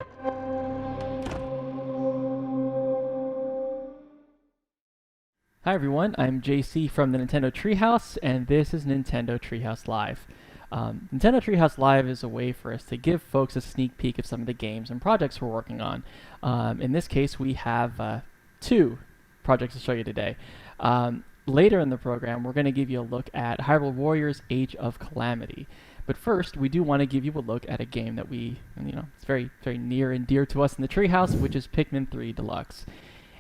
Hi everyone, I'm JC from the Nintendo Treehouse, and this is Nintendo Treehouse Live. Nintendo Treehouse Live is a way for us to give folks a sneak peek of some of the games and projects we're working on. In this case, we have two projects to show you today. Later in the program, we're going to give you a look at Hyrule Warriors Age of Calamity. But first, we do want to give you a look at a game that it's very, very near and dear to us in the Treehouse, which is Pikmin 3 Deluxe.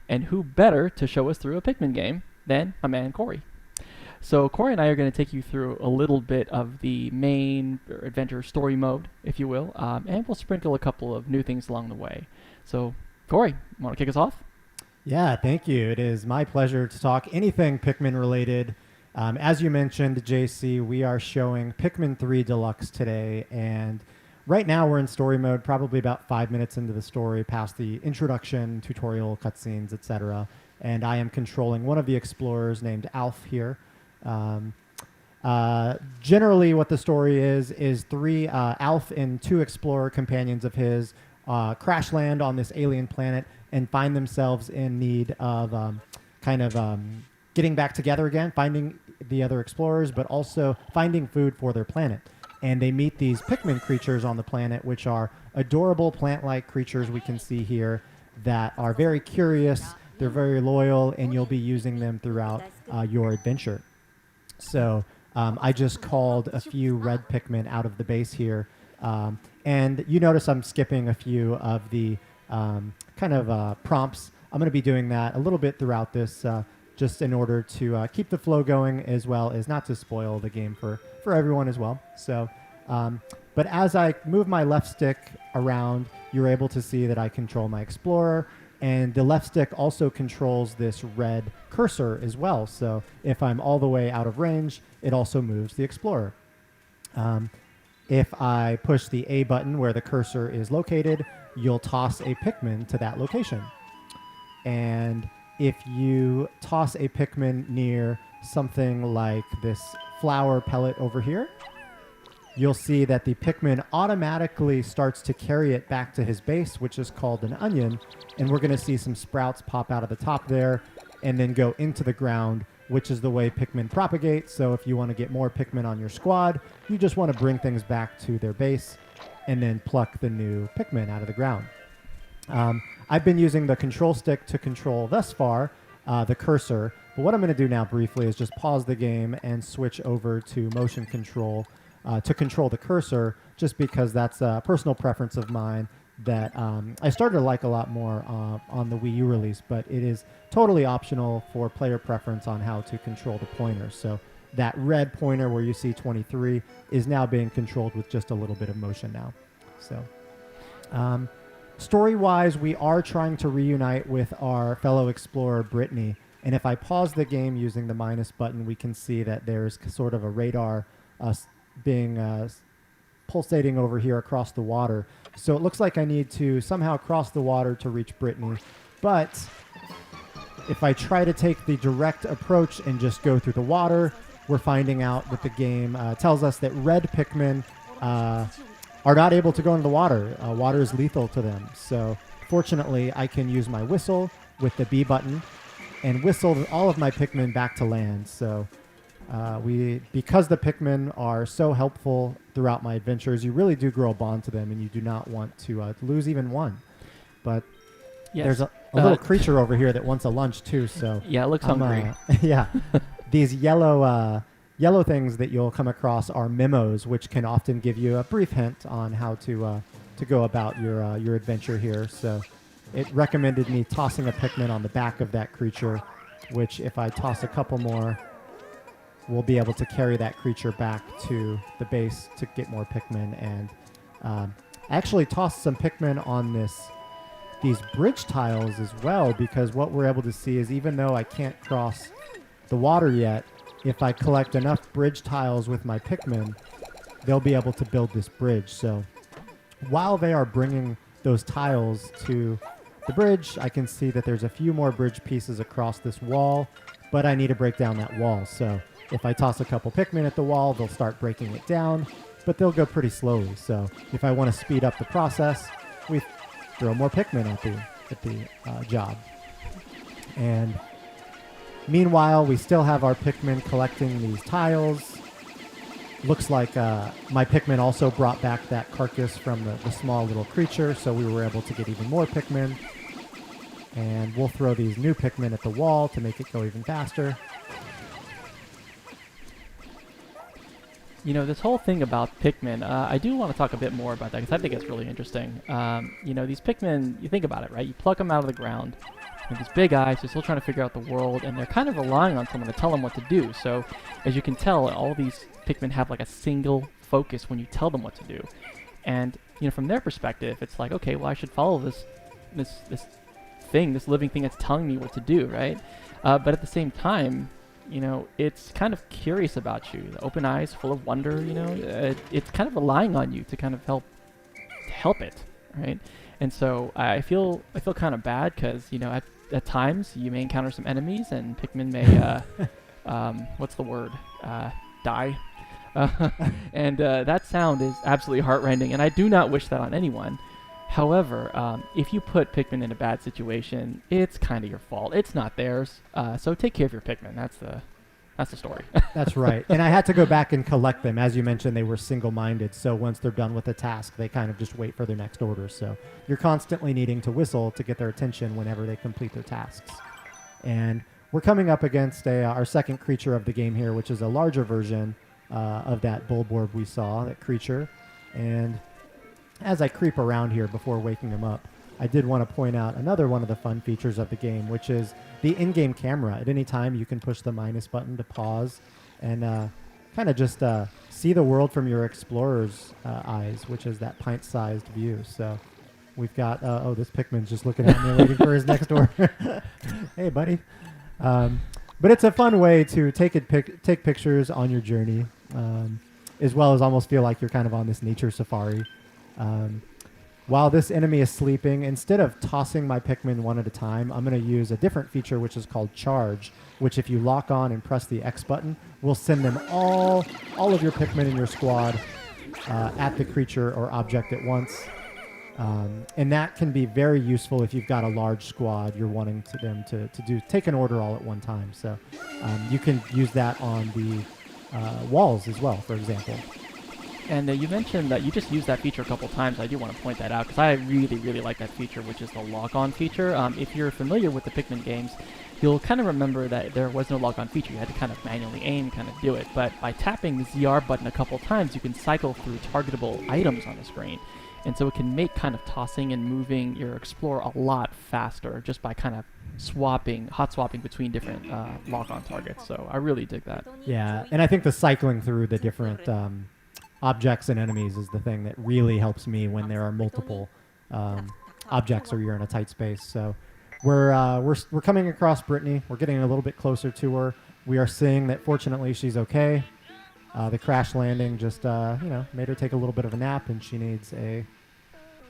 And who better to show us through a Pikmin game than my man Corey. So Corey and I are going to take you through a little bit of the main adventure story mode, if you will, and we'll sprinkle a couple of new things along the way. So Corey, you want to kick us off? Yeah, thank you. It is my pleasure to talk anything Pikmin related. As you mentioned, JC, we are showing Pikmin 3 Deluxe today, and right now we're in story mode, probably about 5 minutes into the story, past the introduction, tutorial, cutscenes, etc. And I am controlling one of the explorers named Alf here. Generally what the story is three Alf and two explorer companions of his crash land on this alien planet and find themselves in need of getting back together again, finding the other explorers, but also finding food for their planet. And they meet these Pikmin creatures on the planet, which are adorable plant-like creatures we can see here that are very curious, they're very loyal, and you'll be using them throughout your adventure. So I just called a few red Pikmin out of the base here. And you notice I'm skipping a few of the prompts. I'm going to be doing that a little bit throughout this just in order to keep the flow going, as well as not to spoil the game for everyone as well. So, but as I move my left stick around, you're able to see that I control my explorer, and the left stick also controls this red cursor as well. So if I'm all the way out of range, it also moves the explorer. If I push the A button where the cursor is located, you'll toss a Pikmin to that location. And if you toss a Pikmin near something like this flower pellet over here, you'll see that the Pikmin automatically starts to carry it back to his base, which is called an onion, and we're going to see some sprouts pop out of the top there and then go into the ground, which is the way Pikmin propagate. So if you want to get more Pikmin on your squad, you just want to bring things back to their base and then pluck the new Pikmin out of the ground. I've been using the control stick to control thus far the cursor, but what I'm going to do now briefly is just pause the game and switch over to motion control to control the cursor, just because that's a personal preference of mine that I started to like a lot more on the Wii U release, but it is totally optional for player preference on how to control the pointer. So that red pointer where you see 23 is now being controlled with just a little bit of motion now. So story-wise, we are trying to reunite with our fellow explorer, Brittany. And if I pause the game using the minus button, we can see that there's sort of a radar pulsating over here across the water. So it looks like I need to somehow cross the water to reach Brittany. But if I try to take the direct approach and just go through the water, we're finding out that the game tells us that red Pikmin are not able to go into the water. Water is lethal to them. So fortunately, I can use my whistle with the B button and whistle all of my Pikmin back to land. So because the Pikmin are so helpful throughout my adventures, you really do grow a bond to them, and you do not want to lose even one. But yes, there's a little creature over here that wants a lunch too. So yeah, it looks hungry. Yeah, these yellow things that you'll come across are memos, which can often give you a brief hint on how to go about your adventure here. So it recommended me tossing a Pikmin on the back of that creature, which if I toss a couple more, we'll be able to carry that creature back to the base to get more Pikmin. And I actually tossed some Pikmin on these bridge tiles as well, because what we're able to see is even though I can't cross the water yet, if I collect enough bridge tiles with my Pikmin, they'll be able to build this bridge. So while they are bringing those tiles to the bridge, I can see that there's a few more bridge pieces across this wall, but I need to break down that wall. So if I toss a couple Pikmin at the wall, they'll start breaking it down, but they'll go pretty slowly. So if I want to speed up the process, we throw more Pikmin at the job. And meanwhile, we still have our Pikmin collecting these tiles. Looks like my Pikmin also brought back that carcass from the small little creature, so we were able to get even more Pikmin. And we'll throw these new Pikmin at the wall to make it go even faster. You know, this whole thing about Pikmin, I do want to talk a bit more about that because I think it's really interesting. You know, these Pikmin, you think about it, right? You pluck them out of the ground. With these big eyes, they're still trying to figure out the world, and they're kind of relying on someone to tell them what to do. So, as you can tell, all these Pikmin have like a single focus when you tell them what to do. And, you know, from their perspective, it's like, okay, well, I should follow this living thing that's telling me what to do, right? But at the same time, you know, it's kind of curious about you. The open eyes, full of wonder, you know, it's kind of relying on you to kind of help it, right? And so I feel kind of bad because, you know, at times you may encounter some enemies and Pikmin may, what's the word? Die. And that sound is absolutely heartrending, and I do not wish that on anyone. However, if you put Pikmin in a bad situation, it's kind of your fault. It's not theirs. So take care of your Pikmin. That's the story. That's right. And I had to go back and collect them. As you mentioned, they were single-minded. So once they're done with a task, they kind of just wait for their next order. So you're constantly needing to whistle to get their attention whenever they complete their tasks. And we're coming up against our second creature of the game here, which is a larger version of that Bulborb we saw, that creature. And as I creep around here before waking him up, I did want to point out another one of the fun features of the game, which is the in-game camera. At any time, you can push the minus button to pause and kind of just see the world from your explorer's eyes, which is that pint-sized view. So we've got, this Pikmin's just looking at me waiting for his next order. Hey, buddy. But it's a fun way to take pictures on your journey, as well as almost feel like you're kind of on this nature safari. While this enemy is sleeping, instead of tossing my Pikmin one at a time, I'm going to use a different feature which is called Charge, which if you lock on and press the X button, will send them all of your Pikmin in your squad at the creature or object at once. And that can be very useful if you've got a large squad you're wanting them to take an order all at one time. So you can use that on the walls as well, for example. And you mentioned that you just used that feature a couple times. I do want to point that out because I really, really like that feature, which is the lock-on feature. If you're familiar with the Pikmin games, you'll kind of remember that there was no lock-on feature. You had to kind of manually aim, kind of do it. But by tapping the ZR button a couple times, you can cycle through targetable items on the screen. And so it can make kind of tossing and moving your Explorer a lot faster just by kind of hot swapping between different lock-on targets. So I really dig that. Yeah, and I think the cycling through the different objects and enemies is the thing that really helps me when there are multiple objects or you're in a tight space. So we're coming across Brittany. We're getting a little bit closer to her. We are seeing that fortunately she's okay. The crash landing just made her take a little bit of a nap, and she needs to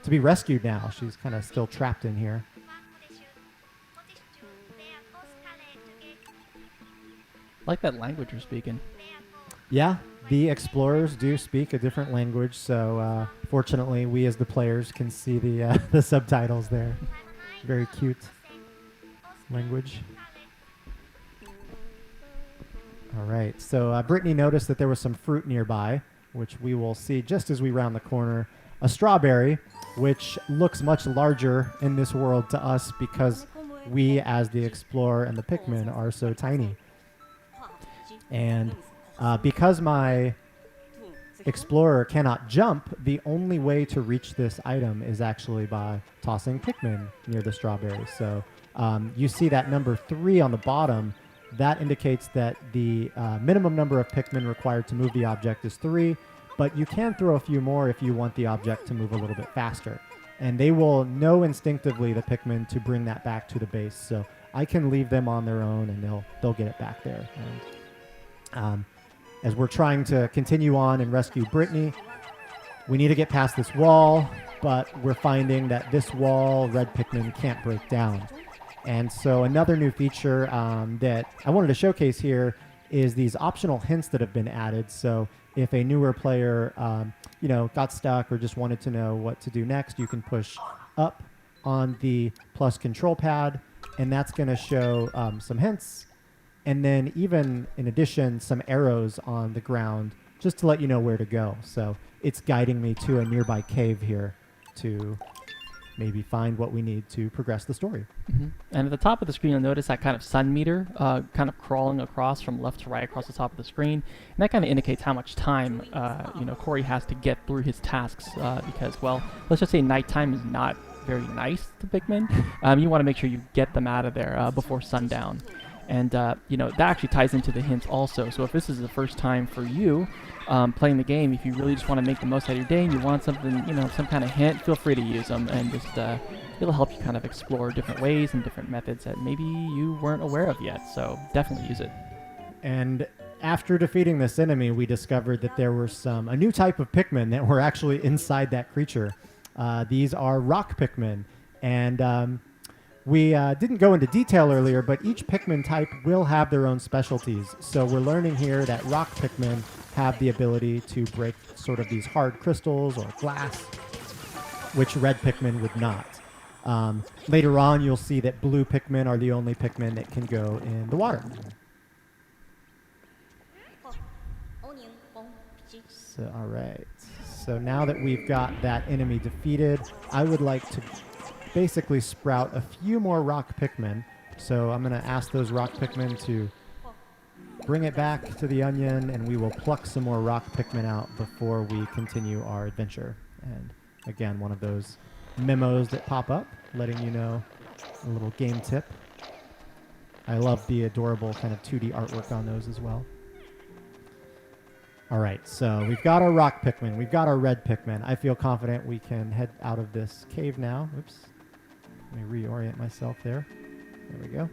be rescued now. She's kind of still trapped in here. I like that language you're speaking. Yeah, the explorers do speak a different language, so fortunately we as the players can see the subtitles there. Very cute language. All right, so Brittany noticed that there was some fruit nearby, which we will see just as we round the corner. A strawberry, which looks much larger in this world to us because we, as the explorer and the Pikmin, are so tiny. And because my explorer cannot jump, the only way to reach this item is actually by tossing Pikmin near the strawberry. So you see that number 3 on the bottom. That indicates that the minimum number of Pikmin required to move the object is 3, but you can throw a few more if you want the object to move a little bit faster. And they will know instinctively, the Pikmin, to bring that back to the base. So I can leave them on their own, and they'll get it back there. And as we're trying to continue on and rescue Brittany, we need to get past this wall, but we're finding that this wall, red Pikmin can't break down. And so another new feature that I wanted to showcase here is these optional hints that have been added. So if a newer player, got stuck or just wanted to know what to do next, you can push up on the plus control pad, and that's going to show some hints, and then even in addition, some arrows on the ground just to let you know where to go. So it's guiding me to a nearby cave here to maybe find what we need to progress the story. And at the top of the screen, you'll notice that kind of sun meter kind of crawling across from left to right across the top of the screen. And that kind of indicates how much time, Corey has to get through his tasks because, well, let's just say nighttime is not very nice to Pikmin. You want to make sure you get them out of there before sundown. And, that actually ties into the hints also. So if this is the first time for you playing the game, if you really just want to make the most out of your day and you want something, some kind of hint, feel free to use them. And just it'll help you kind of explore different ways and different methods that maybe you weren't aware of yet. So definitely use it. And after defeating this enemy, we discovered that there were a new type of Pikmin that were actually inside that creature. These are rock Pikmin. And we didn't go into detail earlier, but each Pikmin type will have their own specialties. So we're learning here that rock Pikmin have the ability to break sort of these hard crystals or glass, which red Pikmin would not. Later on, you'll see that blue Pikmin are the only Pikmin that can go in the water. So, all right. So now that we've got that enemy defeated, I would like to basically sprout a few more rock Pikmin. So I'm going to ask those rock Pikmin to bring it back to the onion, and we will pluck some more rock Pikmin out before we continue our adventure. And again, one of those memos that pop up letting you know a little game tip. I love the adorable kind of 2D artwork on those as well. All right, so we've got our rock Pikmin. We've got our red Pikmin. I feel confident we can head out of this cave now. Oops. Let me reorient myself there. There we go.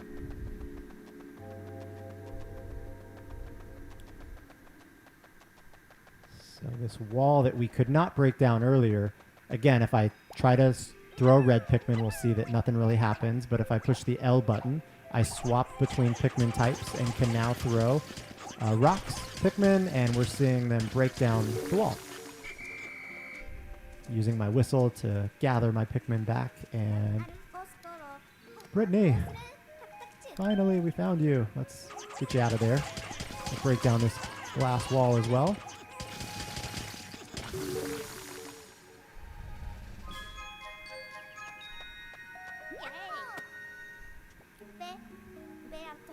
So this wall that we could not break down earlier, again, if I try to throw red Pikmin, we'll see that nothing really happens. But if I push the L button, I swap between Pikmin types and can now throw rocks Pikmin, and we're seeing them break down the wall. Using my whistle to gather my Pikmin back, and Brittany, finally we found you. Let's get you out of there. Let's break down this glass wall as well.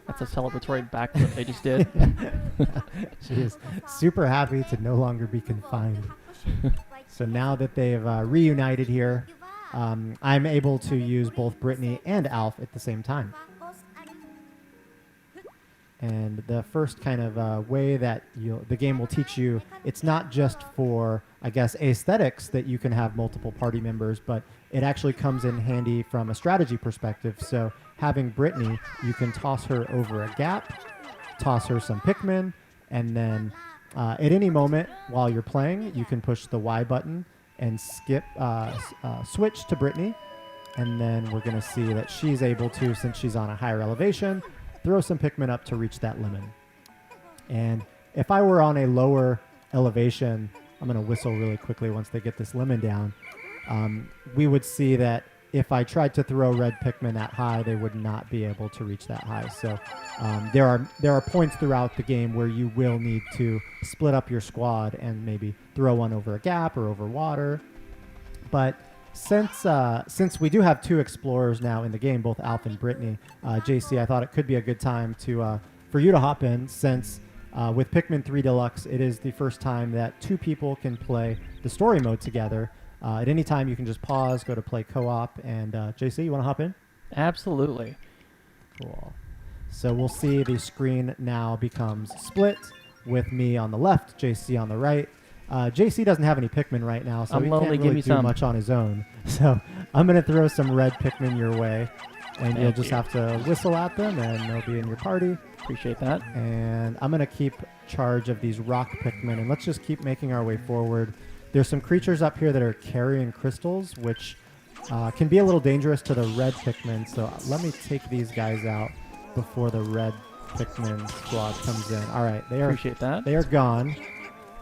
That's a celebratory backflip they just did. She is super happy to no longer be confined. So now that they've reunited here, I'm able to use both Brittany and Alf at the same time. And the first kind of way that the game will teach you, it's not just for, I guess, aesthetics that you can have multiple party members, but it actually comes in handy from a strategy perspective. So having Brittany, you can toss her over a gap, toss her some Pikmin, and then at any moment while you're playing, you can push the Y button and switch to Brittany. And then we're going to see that she's able to, since she's on a higher elevation, throw some Pikmin up to reach that lemon. And if I were on a lower elevation, I'm going to whistle really quickly once they get this lemon down, we would see that if I tried to throw red Pikmin that high, they would not be able to reach that high. So there are points throughout the game where you will need to split up your squad and maybe throw one over a gap or over water. But since we do have two explorers now in the game, both Alf and Brittany, JC, I thought it could be a good time for you to hop in, since with Pikmin 3 Deluxe, it is the first time that two people can play the story mode together. At any time, you can just pause, go to play co-op, and JC, you want to hop in? Absolutely. Cool. So we'll see the screen now becomes split with me on the left, JC on the right. JC doesn't have any Pikmin right now, so he can't really do much on his own. So I'm going to throw some red Pikmin your way, and you'll just have to whistle at them, and they'll be in your party. Appreciate that. And I'm going to keep charge of these rock Pikmin, and let's just keep making our way forward. There's some creatures up here that are carrying crystals, which can be a little dangerous to the red Pikmin. So let me take these guys out before the red Pikmin squad comes in. All right, Appreciate that. They are gone.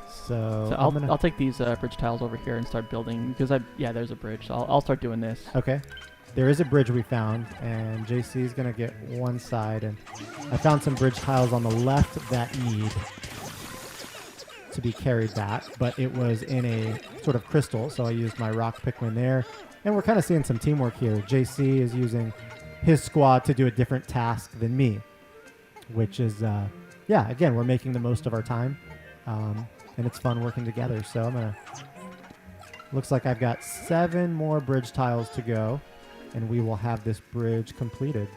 So I'll take these bridge tiles over here and start building, because there's a bridge. So I'll start doing this. Okay. there is a bridge we found, and JC is going to get one side. And I found some bridge tiles on the left that need to be carried back, but it was in a sort of crystal, so I used my rock Pikmin there. And we're kind of seeing some teamwork here. JC is using his squad to do a different task than me, which is, yeah, again, we're making the most of our time, and it's fun working together. So I'm going to... Looks like I've got 7 more bridge tiles to go, and we will have this bridge completed.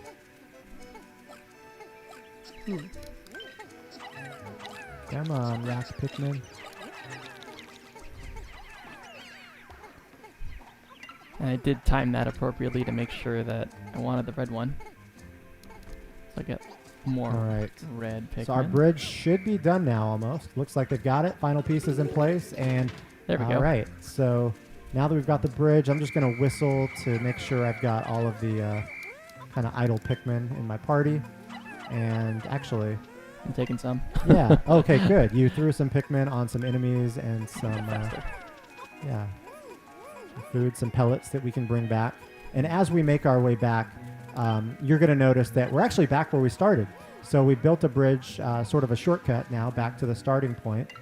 Come on, rock Pikmin. And I did time that appropriately to make sure that I wanted the red one. So I get more red Pikmin. So our bridge should be done now almost. Looks like they've got it. Final pieces in place, and there we go. All right, so now that we've got the bridge, I'm just going to whistle to make sure I've got all of the kind of idle Pikmin in my party. And actually... I'm taking some. Yeah, okay, good. You threw some Pikmin on some enemies and some, yeah, some food, some pellets that we can bring back. And as we make our way back, you're going to notice that we're actually back where we started. So we built a bridge, sort of a shortcut now, back to the starting point.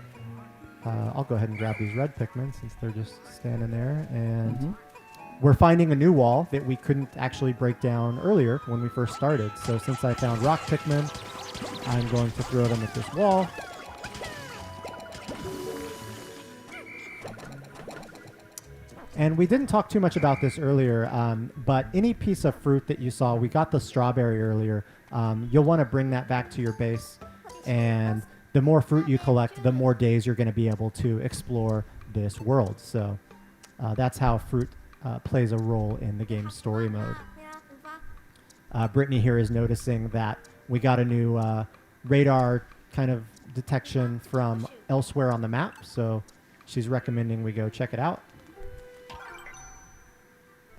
I'll go ahead and grab these red Pikmin since they're just standing there. And we're finding a new wall that we couldn't actually break down earlier when we first started. So since I found rock Pikmin, I'm going to throw them at this wall. And we didn't talk too much about this earlier, but any piece of fruit that you saw, we got the strawberry earlier, you'll want to bring that back to your base. And the more fruit you collect, the more days you're going to be able to explore this world. So that's how fruit plays a role in the game's story mode. Brittany here is noticing that we got a new radar kind of detection from elsewhere on the map, so she's recommending we go check it out.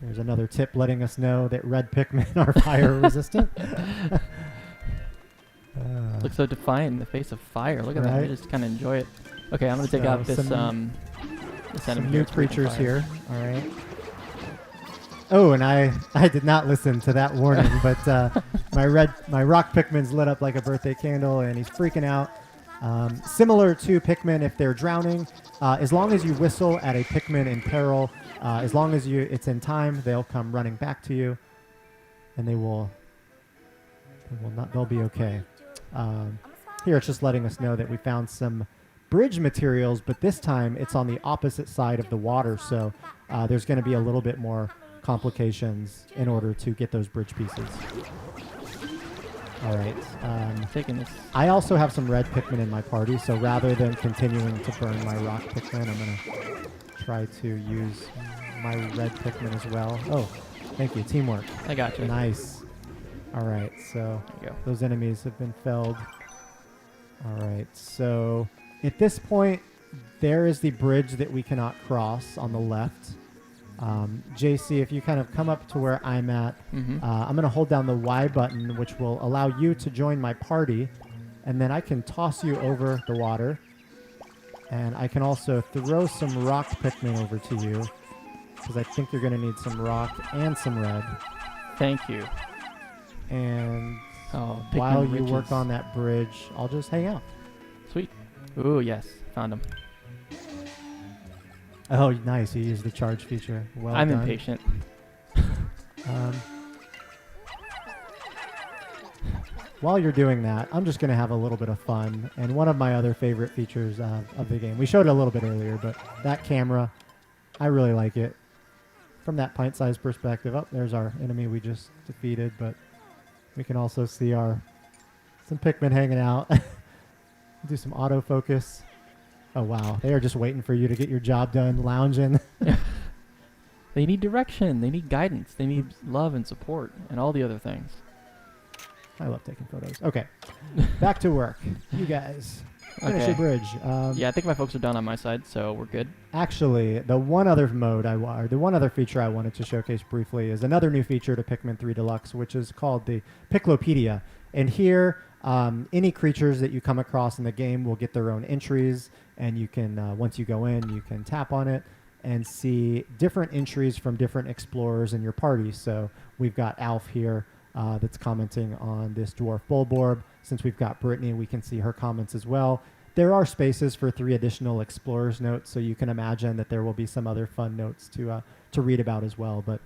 There's another tip letting us know that red Pikmin are fire resistant. Looks so defiant in the face of fire. Look at that. I just kind of enjoy it. Okay, I'm going to take out this some enemy new creatures here. All right. Oh, and I did not listen to that warning, but my rock Pikmin's lit up like a birthday candle, and he's freaking out. Similar to Pikmin, if they're drowning, as long as you whistle at a Pikmin in peril, as long as it's in time, they'll come running back to you, and they'll be okay. Here it's just letting us know that we found some bridge materials, but this time it's on the opposite side of the water, so there's going to be a little bit more complications in order to get those bridge pieces. All right. Taking this. I also have some red Pikmin in my party, so rather than continuing to burn my rock Pikmin, I'm going to try to use my red Pikmin as well. Oh, thank you. Teamwork. I got you. Nice. All right, so those enemies have been felled. All right, so at this point, there is the bridge that we cannot cross on the left. JC, if you kind of come up to where I'm at, I'm going to hold down the Y button, which will allow you to join my party, and then I can toss you over the water, and I can also throw some rock Pikmin over to you, because I think you're going to need some rock and some red. Thank you. And while you work on that bridge, I'll just hang out. Sweet. Ooh, yes. Found him. Oh, nice. You used the charge feature. Well I'm done. impatient. While you're doing that, I'm just going to have a little bit of fun. And one of my other favorite features of the game, we showed it a little bit earlier, but that camera, I really like it. From that pint-sized perspective, there's our enemy we just defeated, but we can also see some Pikmin hanging out. Do some autofocus. Oh, wow. They are just waiting for you to get your job done, lounging. They need direction. They need guidance. They need love and support and all the other things. I love taking photos. Okay. Back to work. You guys. Finish the bridge. Yeah, I think my folks are done on my side, so we're good. Actually, the one other feature I wanted to showcase briefly is another new feature to Pikmin 3 Deluxe, which is called the Piklopedia. And here, any creatures that you come across in the game will get their own entries, and you can, once you go in, you can tap on it, and see different entries from different explorers in your party. So we've got Alf here that's commenting on this dwarf bulborb. Since we've got Brittany, we can see her comments as well. There are spaces for 3 additional explorers notes, so you can imagine that there will be some other fun notes to read about as well. But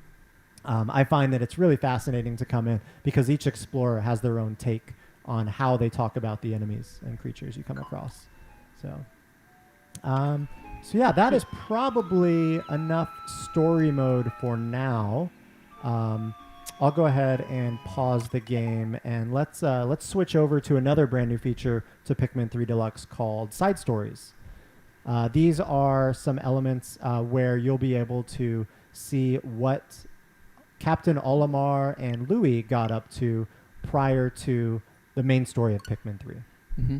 I find that it's really fascinating to come in because each explorer has their own take on how they talk about the enemies and creatures you come across. So yeah, that is probably enough story mode for now. I'll go ahead and pause the game, and let's switch over to another brand new feature to Pikmin 3 Deluxe called Side Stories. These are some elements where you'll be able to see what Captain Olimar and Louis got up to prior to the main story of Pikmin 3. Mm-hmm.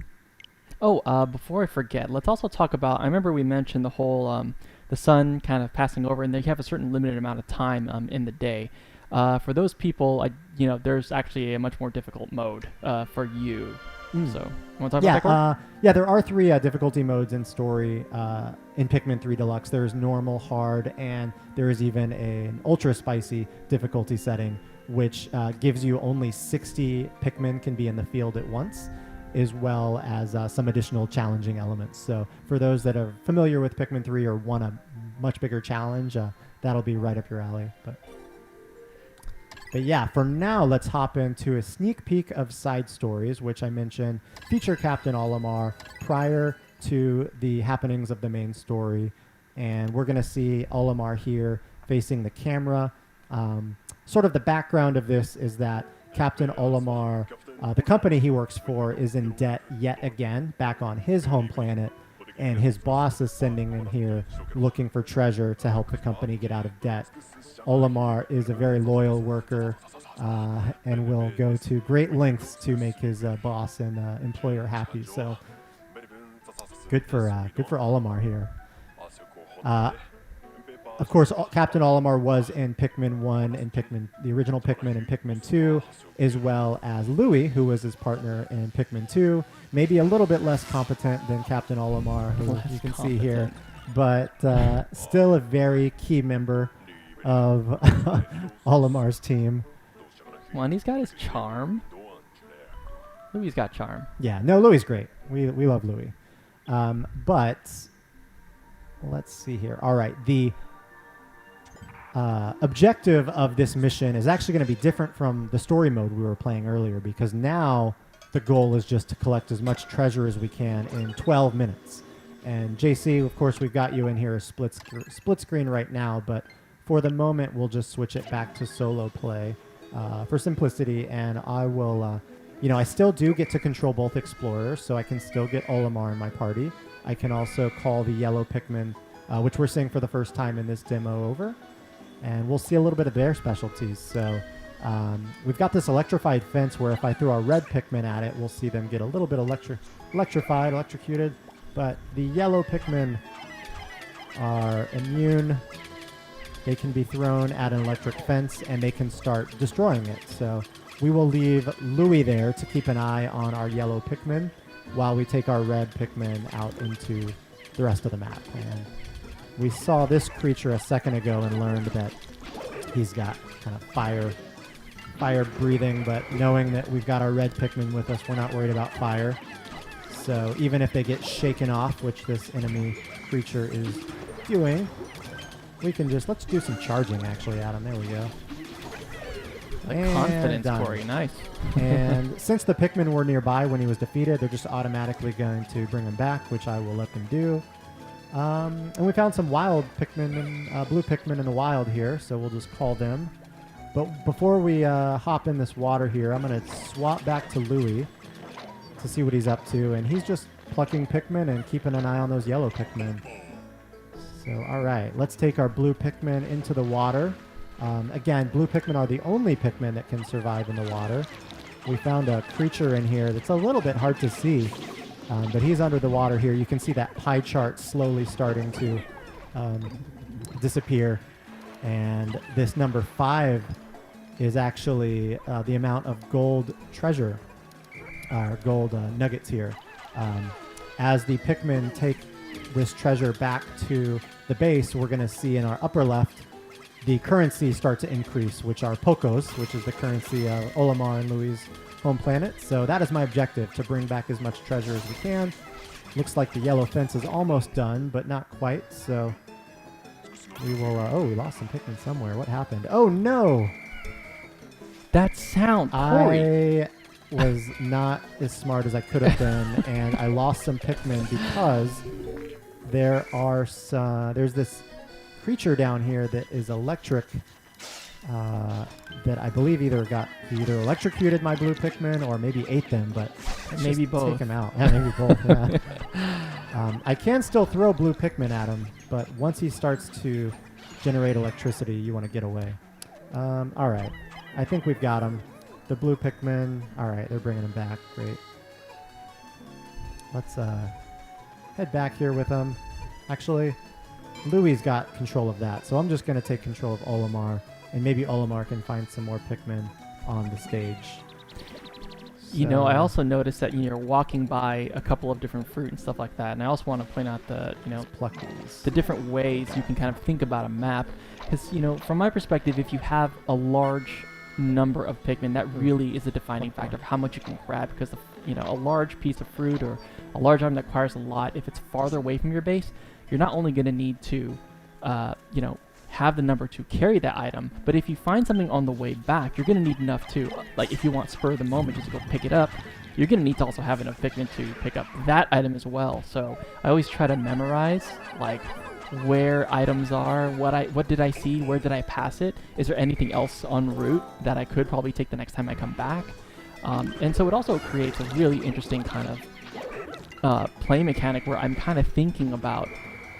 Oh, before I forget, let's also talk about, I remember we mentioned the whole, the sun kind of passing over, and they have a certain limited amount of time in the day. For those people, there's actually a much more difficult mode for you. So, you want to talk about that? Yeah, there are 3 difficulty modes in story in Pikmin 3 Deluxe. There is normal, hard, and there is even an ultra spicy difficulty setting, which gives you only 60 Pikmin can be in the field at once, as well as some additional challenging elements. So for those that are familiar with Pikmin 3 or want a much bigger challenge, that'll be right up your alley. But yeah, for now, let's hop into a sneak peek of Side Stories, which I mentioned feature Captain Olimar prior to the happenings of the main story. And we're going to see Olimar here facing the camera. Sort of the background of this is that Captain Olimar, the company he works for, is in debt yet again back on his home planet. And his boss is sending him here looking for treasure to help the company get out of debt. Olimar is a very loyal worker and will go to great lengths to make his boss and employer happy. So good for Olimar here. Of course, Captain Olimar was in Pikmin 1 and the original Pikmin and Pikmin 2, as well as Louis, who was his partner in Pikmin 2. Maybe a little bit less competent than Captain Olimar, who you can see here, but still a very key member of Olimar's team. Well, and he's got his charm. Louis's got charm. Yeah, no, Louis's great. We love Louis. But let's see here. All right, the objective of this mission is actually going to be different from the story mode we were playing earlier, because now the goal is just to collect as much treasure as we can in 12 minutes. And JC, of course, we've got you in here a split screen right now, but for the moment, we'll just switch it back to solo play for simplicity, and I will, I still do get to control both explorers, so I can still get Olimar in my party. I can also call the yellow Pikmin, which we're seeing for the first time in this demo, over, and we'll see a little bit of their specialties. So we've got this electrified fence where if I throw a red Pikmin at it, we'll see them get a little bit electrocuted, but the yellow Pikmin are immune. They can be thrown at an electric fence and they can start destroying it. So we will leave Louis there to keep an eye on our yellow Pikmin while we take our red Pikmin out into the rest of the map. And we saw this creature a second ago and learned that he's got kind of fire breathing, but knowing that we've got our red Pikmin with us, we're not worried about fire. So even if they get shaken off, which this enemy creature is doing, we can let's do some charging actually at him. There we go. Confidence, Corey. Nice. And since the Pikmin were nearby when he was defeated, they're just automatically going to bring him back, which I will let them do. And we found some wild Pikmin and blue Pikmin in the wild here, so we'll just call them. But before we hop in this water here, I'm going to swap back to Louis to see what he's up to. And he's just plucking Pikmin and keeping an eye on those yellow Pikmin. So, all right, let's take our blue Pikmin into the water. Again, blue Pikmin are the only Pikmin that can survive in the water. We found a creature in here that's a little bit hard to see, but he's under the water here. You can see that pie chart slowly starting to disappear. And this number 5 is actually the amount of gold treasure, gold nuggets here. As the Pikmin take this treasure back to the base, we're going to see in our upper left the currency start to increase, which are Pokos, which is the currency of Olimar and Louis' home planet. So that is my objective, to bring back as much treasure as we can. Looks like the yellow fence is almost done, but not quite. So we will... oh, we lost some Pikmin somewhere. What happened? Oh, no! That sound, Corey. I was not as smart as I could have been, and I lost some Pikmin because there's this creature down here that is electric, that I believe either electrocuted my blue Pikmin or maybe ate them, but maybe both. Take them out. Yeah, maybe both. Yeah. I can still throw blue Pikmin at him, but once he starts to generate electricity, you want to get away. All right. I think we've got him. The blue Pikmin. All right, they're bringing him back. Great. Let's head back here with him. Actually, Louis got control of that, so I'm just going to take control of Olimar, and maybe Olimar can find some more Pikmin on the stage. You know, I also noticed that you're walking by a couple of different fruit and stuff like that, and I also want to point out the different ways you can kind of think about a map, because, you know, from my perspective, if you have a large number of Pikmin, that really is a defining factor of how much you can grab, because a large piece of fruit or a large item that requires a lot, if it's farther away from your base, you're not only going to need to have the number to carry that item, but if you find something on the way back, you're going to need enough to, like, if you want spur of the moment just to go pick it up, you're going to need to also have enough Pikmin to pick up that item as well. So I always try to memorize, like, where items are, what did I see, where did I pass it, is there anything else en route that I could probably take the next time I come back. And so it also creates a really interesting kind of play mechanic where I'm kind of thinking about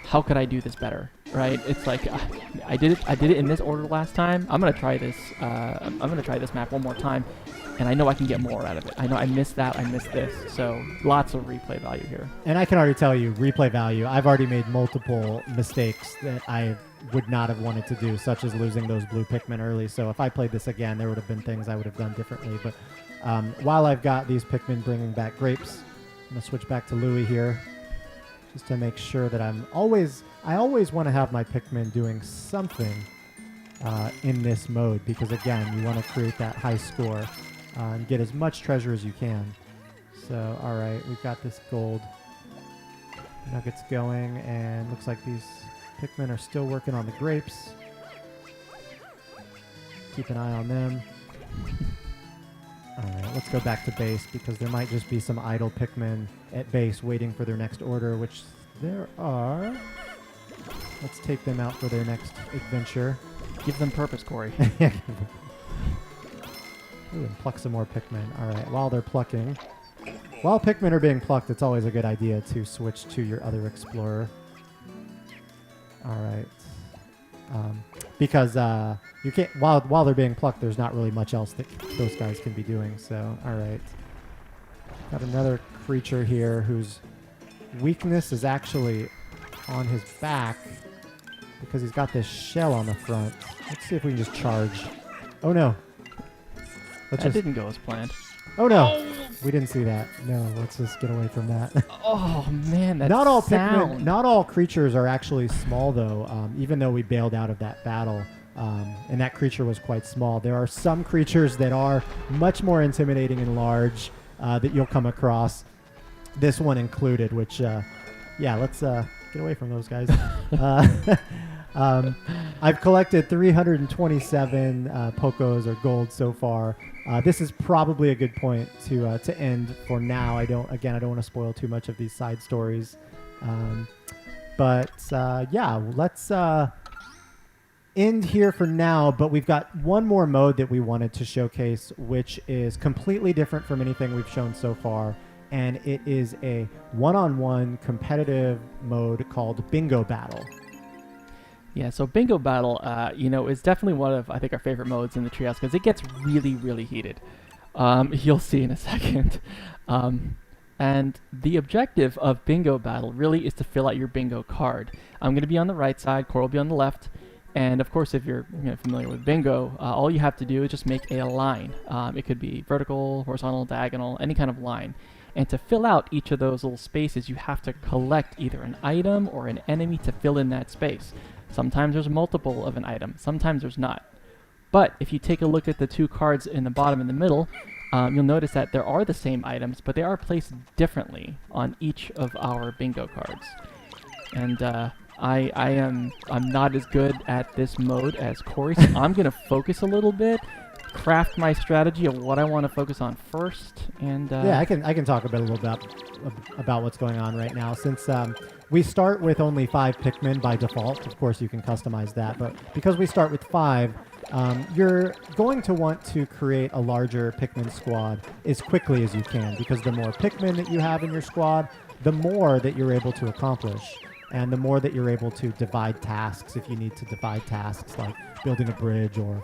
how could I do this better, right? It's like I did it in this order last time. I'm gonna try this. I'm gonna try this map one more time, and I know I can get more out of it. I know I missed that. I missed this. So lots of replay value here. And I can already tell you, replay value. I've already made multiple mistakes that I would not have wanted to do, such as losing those blue Pikmin early. So if I played this again, there would have been things I would have done differently. But while I've got these Pikmin bringing back grapes, I'm gonna switch back to Louis here, just to make sure that I always want to have my Pikmin doing something in this mode, because again, you want to create that high score and get as much treasure as you can. So, all right, we've got this gold nuggets going, and looks like these Pikmin are still working on the grapes. Keep an eye on them. All right, let's go back to base, because there might just be some idle Pikmin at base waiting for their next order, which there are. Let's take them out for their next adventure. Give them purpose, Corey. Ooh, and pluck some more Pikmin. All right, while they're plucking. While Pikmin are being plucked, it's always a good idea to switch to your other explorer. All right. Because you can't, while they're being plucked, there's not really much else that those guys can be doing. So, all right. Got another creature here whose weakness is actually on his back, because he's got this shell on the front. Let's see if we can just charge. Oh, no. That didn't go as planned. Oh, no. We didn't see that. No, let's just get away from that. Oh, man, that not all sound. Pikmin, not all creatures are actually small, though, even though we bailed out of that battle. And that creature was quite small. There are some creatures that are much more intimidating and large that you'll come across. This one included, which, yeah, let's get away from those guys. I've collected 327 Pokos or gold so far. This is probably a good point to end for now. I don't want to spoil too much of these side stories. But yeah, let's end here for now. But we've got one more mode that we wanted to showcase, which is completely different from anything we've shown so far. And it is a one-on-one competitive mode called Bingo Battle. Yeah, so Bingo Battle, is definitely one of, I think, our favorite modes in the Treehouse, because it gets really, really heated. You'll see in a second. And the objective of Bingo Battle really is to fill out your bingo card. I'm going to be on the right side, Cora will be on the left. And of course, if you're familiar with bingo, all you have to do is just make a line. It could be vertical, horizontal, diagonal, any kind of line. And to fill out each of those little spaces, you have to collect either an item or an enemy to fill in that space. Sometimes there's multiple of an item, sometimes there's not. But if you take a look at the two cards in the bottom and the middle, you'll notice that there are the same items, but they are placed differently on each of our bingo cards. And I'm not as good at this mode as Corey, so I'm gonna focus a little bit, craft my strategy of what I want to focus on first, and yeah, I can talk a little bit about what's going on right now. Since we start with only 5 Pikmin by default, of course you can customize that, but because we start with 5, you're going to want to create a larger Pikmin squad as quickly as you can, because the more Pikmin that you have in your squad, the more that you're able to accomplish. And the more that you're able to divide tasks, if you need to divide tasks like building a bridge or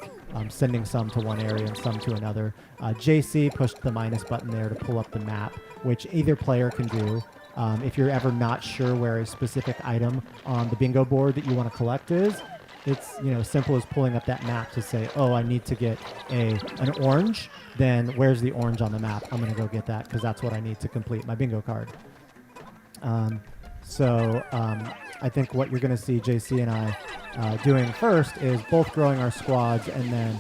sending some to one area and some to another. JC pushed the minus button there to pull up the map, which either player can do. If you're ever not sure where a specific item on the bingo board that you want to collect is, it's simple as pulling up that map to say, oh, I need to get an orange. Then where's the orange on the map? I'm going to go get that because that's what I need to complete my bingo card. So I think what you're going to see JC and I doing first is both growing our squads, and then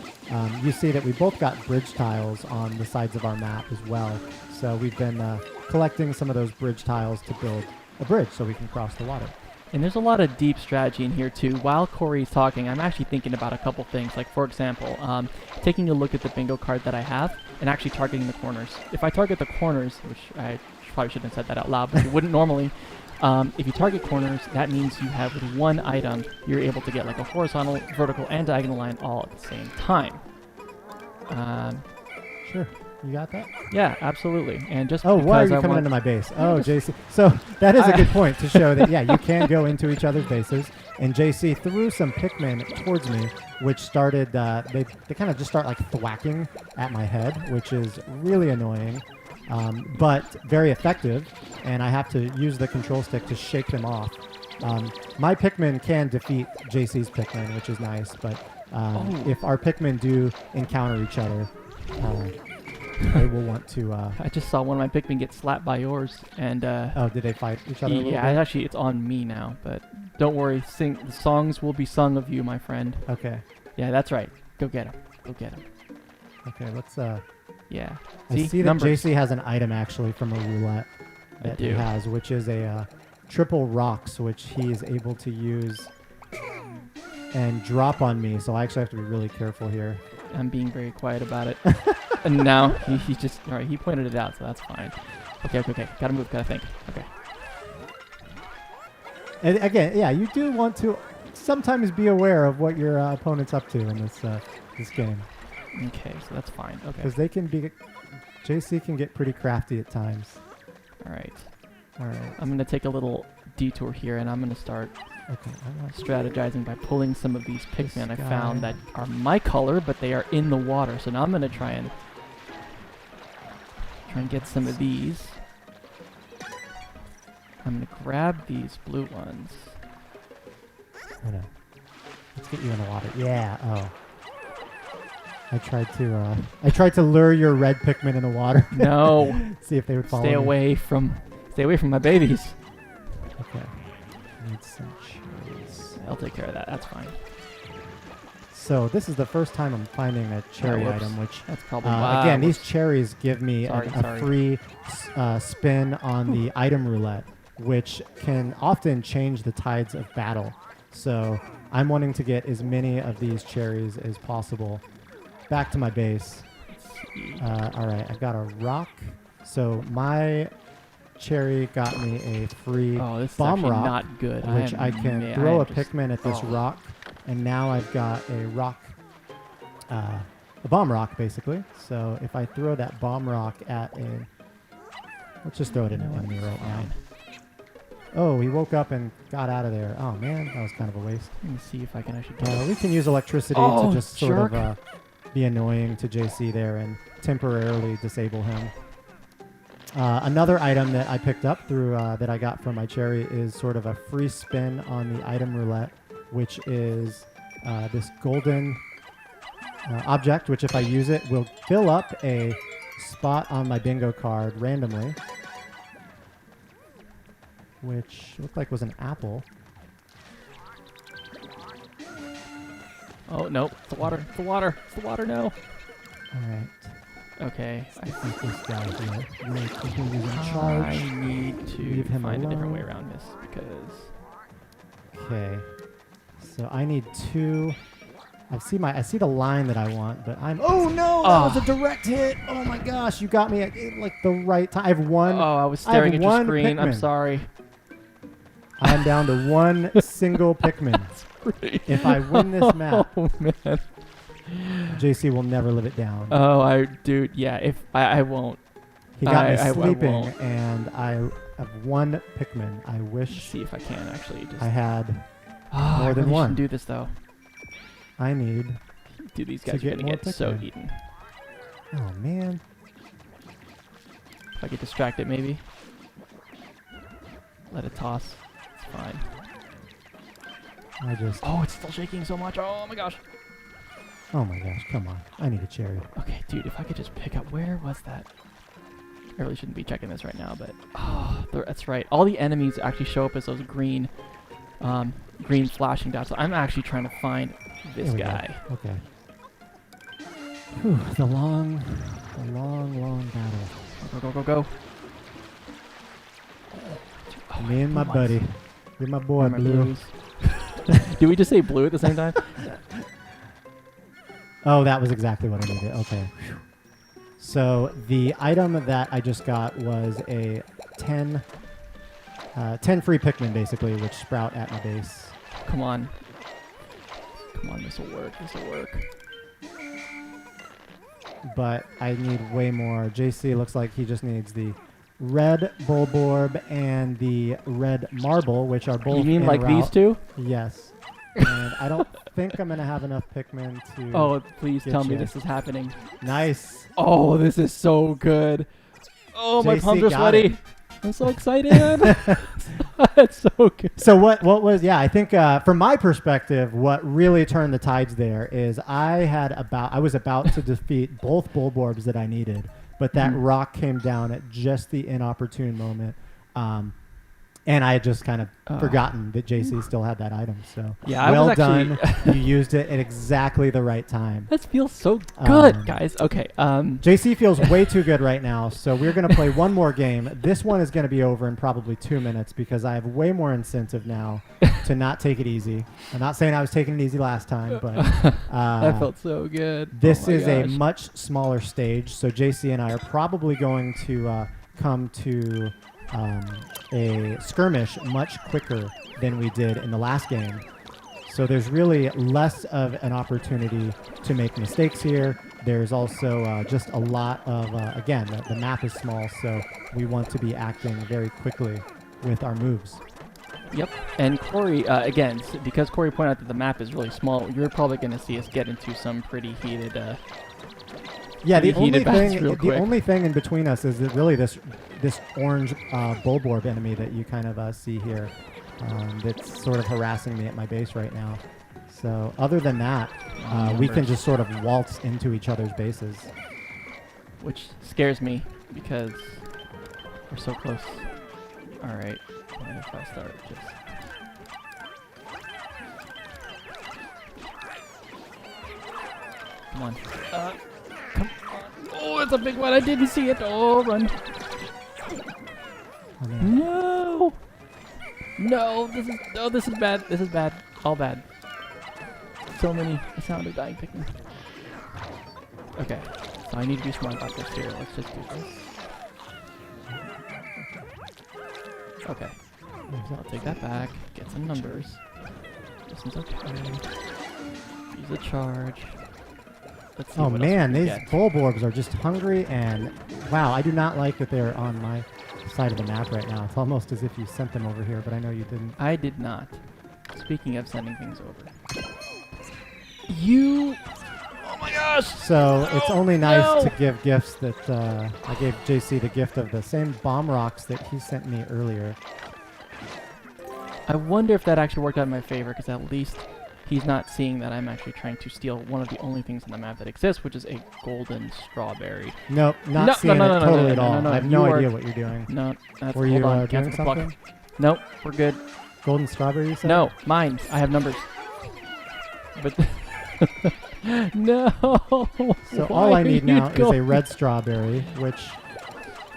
you see that we both got bridge tiles on the sides of our map as well. So we've been collecting some of those bridge tiles to build a bridge so we can cross the water. And there's a lot of deep strategy in here too. While Corey's talking, I'm actually thinking about a couple things. Like, for example, taking a look at the bingo card that I have and actually targeting the corners. If I target the corners, which I probably shouldn't have said that out loud, but you wouldn't normally. If you target corners, that means you have with one item, you're able to get like a horizontal, vertical, and diagonal line all at the same time. Sure. You got that? Yeah, absolutely. And just why are you coming into my base? Oh, JC. So that is a good point to show that, yeah, you can go into each other's bases. And JC threw some Pikmin towards me, which started, they kind of just start like thwacking at my head, which is really annoying. But very effective, and I have to use the control stick to shake them off. My Pikmin can defeat JC's Pikmin, which is nice, but if our Pikmin do encounter each other, they will want to... I just saw one of my Pikmin get slapped by yours, and... oh, did they fight each other a little bit? Actually, it's on me now, but don't worry, the songs will be sung of you, my friend. Okay. Yeah, that's right. Go get him. Go get him. Okay, let's... Yeah. I see that JC has an item actually from a roulette that he has, which is a triple rocks, which he is able to use and drop on me. So I actually have to be really careful here. I'm being very quiet about it. And now he just, all right, he pointed it out, so that's fine. Okay. Gotta move, gotta think. Okay. And again, yeah, you do want to sometimes be aware of what your opponent's up to in this game. Okay, so that's fine. Okay. Because they can be... JC can get pretty crafty at times. All right. I'm going to take a little detour here, and I'm going to start strategizing by pulling some of these Pikmin I found that are my color, but they are in the water. So now I'm going to try and get some of these. I'm going to grab these blue ones. Let's get you in the water. Yeah. Oh. I tried to lure your red Pikmin in the water. No. See if they would follow Stay away from my babies. Okay. Need some cherries. I'll take care of that. That's fine. So this is the first time I'm finding a cherry item, which that's probably why. Again, these cherries give me a free spin on the item roulette, which can often change the tides of battle. So I'm wanting to get as many of these cherries as possible. Back to my base. All right, I've got a rock. So my cherry got me a free bomb rock, not good. Which I can throw a Pikmin at this rock, and now I've got a rock, a bomb rock basically. So if I throw that bomb rock at let's just throw it in an enemy right now. Oh, he woke up and got out of there. Oh man, that was kind of a waste. Let me see if I can actually get we can use electricity to just sort of be annoying to JC there and temporarily disable him. Another item that I picked up through that I got from my cherry is sort of a free spin on the item roulette, which is this golden object, which if I use it will fill up a spot on my bingo card randomly. which looked like was an apple. Oh, no. It's the water. It's the water. It's the water now. All right. Okay. I think this guy here. Really thinking he's in charge. I need to Leave him find a different alone. way around this because... Okay. So I need 2. I see the line that I want, but I'm... Oh, no! That was a direct hit! Oh, my gosh. You got me at, like, the right time. I have one... Oh, I was staring at your one screen. I'm Pikmin. sorry. I'm down to 1 single Pikmin. If I win this map, Oh, man. JC will never live it down. Oh, dude, yeah, if I won't. He got me I sleeping, won't. and I have 1 Pikmin. I Let's wish see if I can actually just... I had Oh, more I than really one. shouldn't do this, though. I need... Dude, these To guys are get going to more get so Pikmin. eaten. Oh, man. If I get distracted, maybe. Let it toss. It's fine. I just... Oh, it's still shaking so much. Oh, my gosh. Oh, my gosh. Come on. I need a cherry. Okay, dude, if I could just pick up... Where was that? I really shouldn't be checking this right now, but... Oh, that's right. All the enemies actually show up as those green flashing dots. So I'm actually trying to find this There we go. guy. Okay. Whew, the long battle. Go, go, go, go. Oh, Me and my blue buddy. ones. You're my boy, Where are my Blue. blues? Did we just say blue at the same time? Oh, that was exactly what I needed. Okay. Whew. So the item that I just got was a 10 free Pikmin, basically, which sprout at my base. Come on. Come on, this will work. This will work. But I need way more. JC looks like he just needs the red Bulborb and the red Marble, which are both You mean en like these route. two? Yes. And I don't think I'm going to have enough Pikmin to... Oh, please Get tell me you. this is happening. Nice. Oh, this is so good. Oh, my JC palms are got sweaty. it. I'm so excited. It's so good. So what was, yeah, I think from my perspective, what really turned the tides there is I was about to defeat both Bulborbs that I needed, but that rock came down at just the inopportune moment. And I had just kind of forgotten that JC still had that item. So Yeah, well I was done. actually... You used it at exactly the right time. That feels so good, Um, guys. Okay. JC feels way too good right now, so we're going to play one more game. This one is going to be over in probably 2 minutes because I have way more incentive now to not take it easy. I'm not saying I was taking it easy last time, but that felt so good. this Oh my is a gosh. much smaller stage, so JC and I are probably going to come to a skirmish much quicker than we did in the last game. So there's really less of an opportunity to make mistakes here. There's also just a lot of, again, the map is small, so we want to be acting very quickly with our moves. Yep. And Corey, again, because Corey pointed out that the map is really small, you're probably going to see us get into some pretty heated... Yeah, the pretty only heated battles thing real the quick. only thing in between us is that really this orange Bulborb enemy that you kind of see here that's sort of harassing me at my base right now. So other than that, we can just sort of waltz into each other's bases. Which scares me because we're so close. All right. What if I start just... Come on. Come on. Oh, it's a big one. I didn't see it. Oh, run. Oh, man. No. No, this is bad. This is bad. All bad. So many. The sound of dying Pikmin. Okay. So I need to be smart about this here. Let's just do this. Okay. So I'll take that back. Get some numbers. This one's okay. Use a charge. Let's see Oh what man, else we these can get. Bulborbs are just hungry, and wow, I do not like that they're on my side of the map right now. It's almost as if you sent them over here, but I know you didn't. I did not. Speaking of sending things over. You... Oh my gosh! So it's only nice no. to give gifts that I gave JC the gift of the same bomb rocks that he sent me earlier. I wonder if that actually worked out in my favor, because at least he's not seeing that I'm actually trying to steal one of the only things on the map that exists, which is a golden strawberry. Nope, not No, seeing no, it no, no, totally no, at no, all. no, no, I have you no are- idea what you're doing. No, that's... Were hold you on, doing cancel the block. something? Nope, we're good. Golden strawberry, you said? No, mine. I have numbers. But no. So Why all I are need you now is a going- red strawberry, which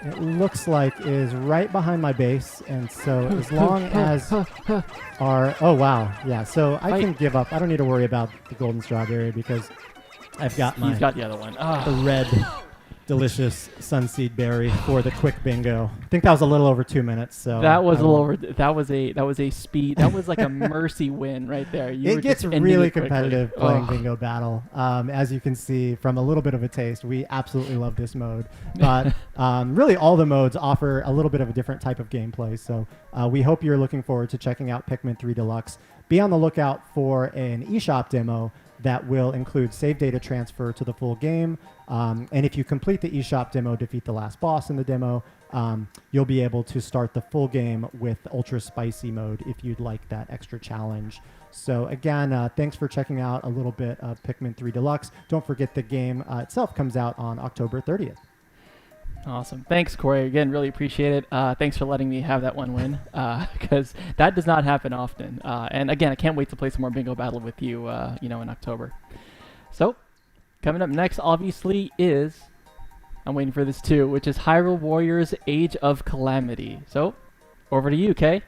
it looks like is right behind my base. And so as long as our... Oh, wow. Yeah, so I can give up. I don't need to worry about the golden strawberry because I've got He's got the other one. the red delicious sunseed berry for the quick bingo. I think that was a little over 2 minutes. So That was I a little will- over. That was a speed. That was like a mercy win right there. You were It gets just ending really it quickly. competitive playing Ugh. bingo battle. As you can see from a little bit of a taste, we absolutely love this mode. But really all the modes offer a little bit of a different type of gameplay. So we hope you're looking forward to checking out Pikmin 3 Deluxe. Be on the lookout for an eShop demo that will include save data transfer to the full game. And if you complete the eShop demo, defeat the last boss in the demo, you'll be able to start the full game with Ultra Spicy mode if you'd like that extra challenge. So again, thanks for checking out a little bit of Pikmin 3 Deluxe. Don't forget the game itself comes out on October 30th. Awesome. Thanks, Corey. Again, really appreciate it. Thanks for letting me have that one win because that does not happen often. And again, I can't wait to play some more bingo battle with you, in October. So, coming up next, obviously, is I'm waiting for this too, which is Hyrule Warriors: Age of Calamity. So, over to you, Kay.